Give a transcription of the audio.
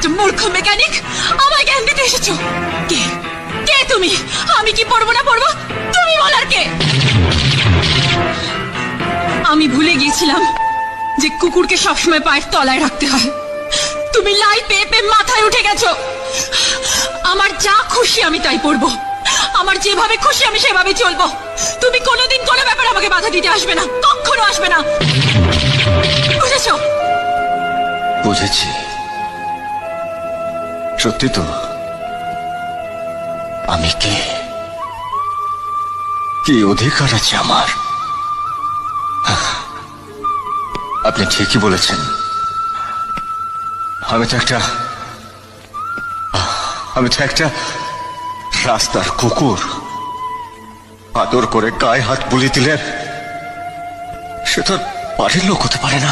একটা মূর্খ মেকানিক আমায় জ্ঞান দিতে এসেছো। কে কে তুমি? আমি কি পড়বো না পড়বো তুমি বলার কে? আমি ভুলে গিয়েছিলাম যে কুকুরকে সবসময় পায়ের তলায় রাখতে হয়। তুমি লাই পেয়ে পেয়ে মাথায় উঠে গেছো। আমার যা খুশি আমি তাই পড়বো, আমার যেভাবে খুশি আমি সেভাবে চলবো। তুমি কোনোদিন কোনো ব্যাপারে আমাকে বাধা দিতে আসবে না, কখনো আসবে না, বুঝেছো? বুঝেছি। সত্যি তো আমি কে, কি অধিকার আছে আমার? আপনি ঠিকই বলেছেন। আমি তো একটা রাস্তার কুকুর। আদর করে গায়ে হাত বুলিয়ে দিলে সে তো বাড়ির লোক হতে পারে না।